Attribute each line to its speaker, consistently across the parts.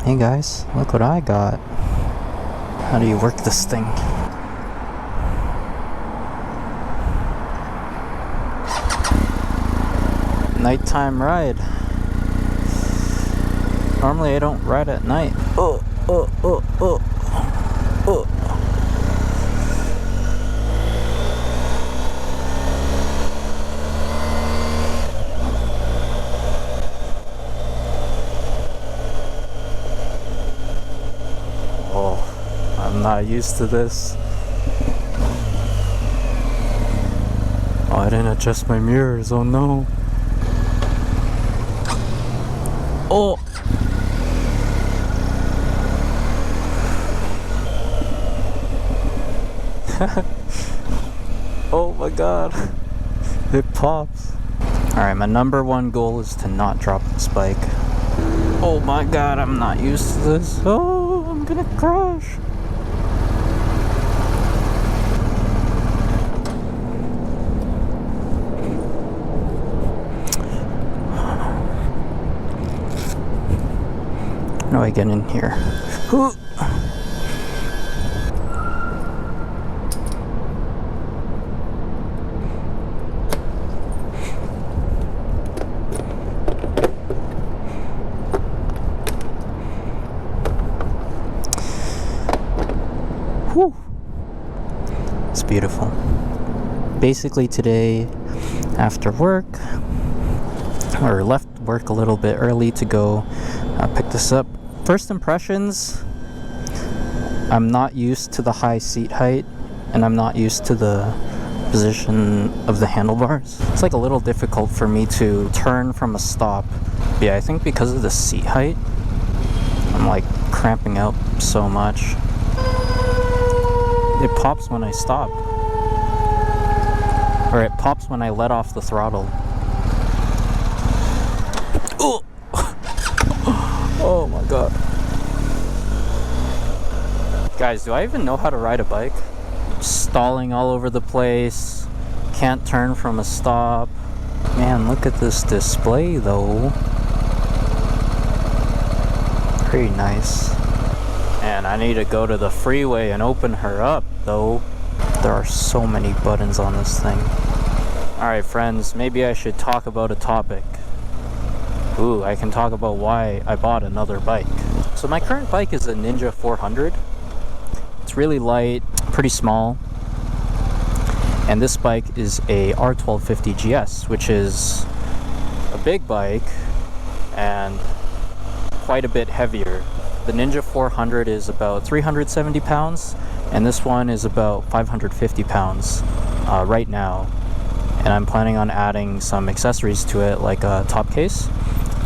Speaker 1: Hey guys, look what I got. How do you work this thing? Nighttime ride. Normally I don't ride at night. Oh. I'm not used to this. Oh, I didn't adjust my mirrors, oh no. Oh! Oh my god. It pops. Alright, my number one goal is to not drop this bike. Oh my god, I'm not used to this. Oh, I'm gonna crash. How do I get in here? Whew. It's beautiful. Basically today, after work, or left work a little bit early to go pick this up. First impressions, I'm not used to the high seat height, and I'm not used to the position of the handlebars. It's like a little difficult for me to turn from a stop. Yeah, I think because of the seat height, I'm like cramping out so much. It pops when I stop. Or it pops when I let off the throttle. Oh! Oh my god. Guys, do I even know how to ride a bike? Stalling all over the place. Can't turn from a stop. Man, look at this display though. Pretty nice. And I need to go to the freeway and open her up though. There are so many buttons on this thing. Alright friends, maybe I should talk about a topic. Ooh, I can talk about why I bought another bike. So my current bike is a Ninja 400. It's really light, pretty small. And this bike is a R1250GS, which is a big bike and quite a bit heavier. The Ninja 400 is about 370 pounds, and this one is about 550 pounds right now. And I'm planning on adding some accessories to it, like a top case.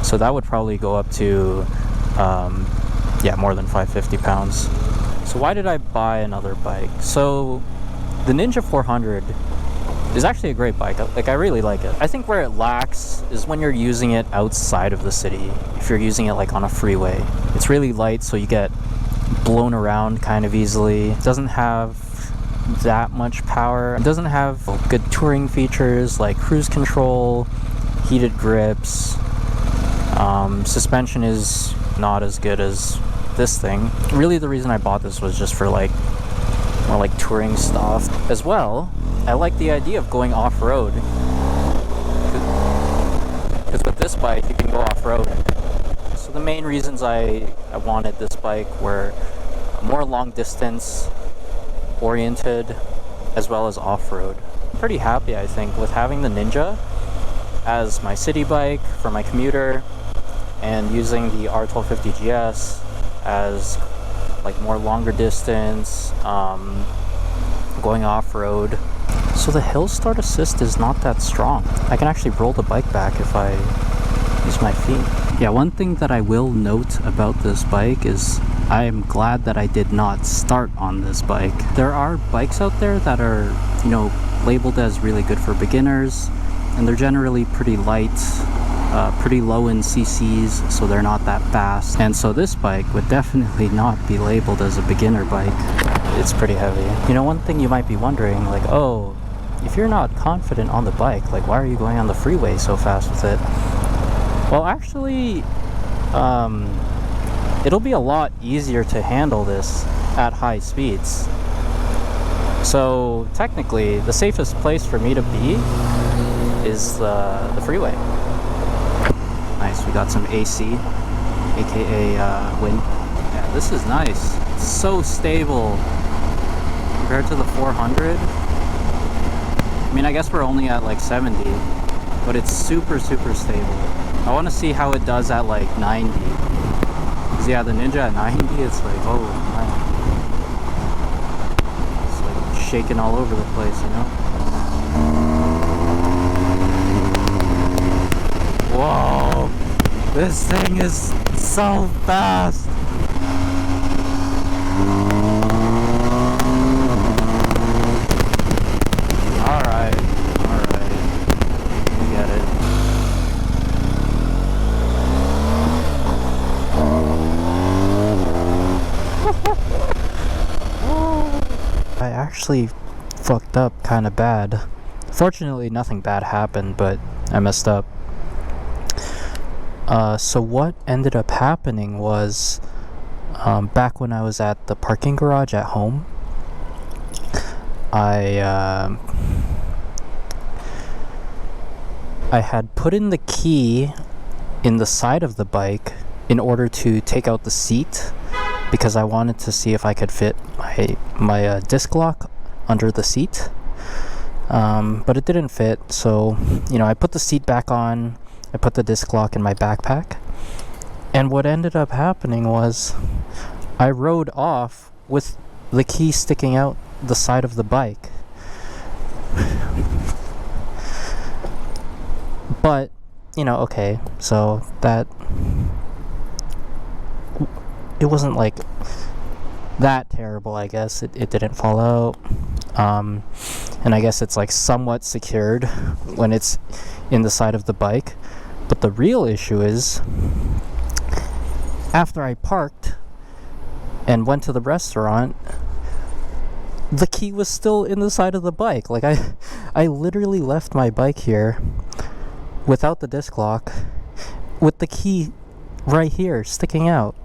Speaker 1: So that would probably go up to, more than 550 pounds. So why did I buy another bike? So the Ninja 400 is actually a great bike. Like, I really like it. I think where it lacks is when you're using it outside of the city. If you're using it like on a freeway. It's really light, so you get blown around kind of easily. It doesn't have that much power. It doesn't have good touring features like cruise control, heated grips. Suspension is not as good as this thing. Really the reason I bought this was just for like more like touring stuff. As well, I like the idea of going off-road. Because with this bike you can go off-road. So the main reasons I wanted this bike were more long distance oriented as well as off-road. I'm pretty happy, I think, with having the Ninja as my city bike for my commuter and using the R1250GS as like more longer distance, going off-road. So the hill start assist is not that strong. I can actually roll the bike back if I use my feet. Yeah, one thing that I will note about this bike is I am glad that I did not start on this bike. There are bikes out there that are, labeled as really good for beginners, and they're generally pretty light, pretty low in cc's, so they're not that fast. And so this bike would definitely not be labeled as a beginner bike. It's pretty heavy. One thing you might be wondering, like, oh, if you're not confident on the bike, like, why are you going on the freeway so fast with it? Well, actually, it'll be a lot easier to handle this at high speeds. So technically, the safest place for me to be is the freeway. Nice, we got some AC, aka wind. Yeah, this is nice. It's so stable compared to the 400. I mean, I guess we're only at like 70, but it's super stable. I want to see how it does at like 90. Because yeah, the Ninja at 90, it's like, oh man. It's like shaking all over the place, you know? Whoa! This thing is so fast! Alright. We get it. I actually fucked up kind of bad. Fortunately, nothing bad happened, but I messed up. So what ended up happening was, back when I was at the parking garage at home, I had put in the key in the side of the bike in order to take out the seat, because I wanted to see if I could fit my disc lock under the seat, but it didn't fit. So, you know, I put the seat back on, I put the disc lock in my backpack, and what ended up happening was I rode off with the key sticking out the side of the bike. But, you know, okay, so that, it wasn't like that terrible, I guess. It didn't fall out, and I guess it's like somewhat secured when it's in the side of the bike. But the real issue is, after I parked and went to the restaurant, the key was still in the side of the bike. Like, I literally left my bike here without the disc lock, with the key right here sticking out.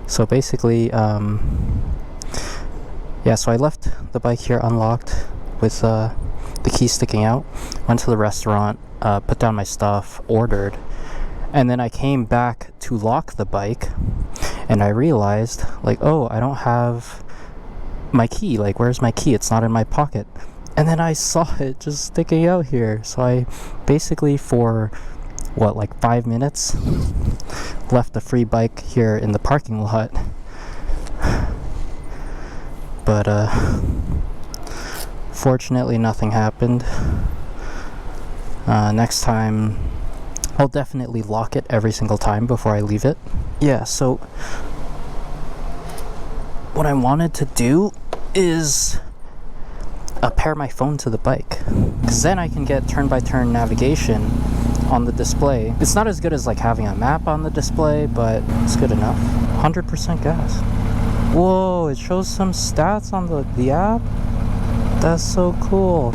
Speaker 1: So basically, yeah, so I left the bike here unlocked with the key sticking out, went to the restaurant, put down my stuff, ordered, and then I came back to lock the bike, and I realized, like, oh, I don't have my key. Like, where's my key? It's not in my pocket. And then I saw it just sticking out here. So I basically, for what, like 5 minutes, left the free bike here in the parking lot. But fortunately nothing happened. Next time I'll definitely lock it every single time before I leave it. Yeah, so what I wanted to do is pair my phone to the bike, because then I can get turn-by-turn navigation on the display. It's not as good as like having a map on the display, but it's good enough. 100% gas. Whoa, it shows some stats on the app? That's so cool.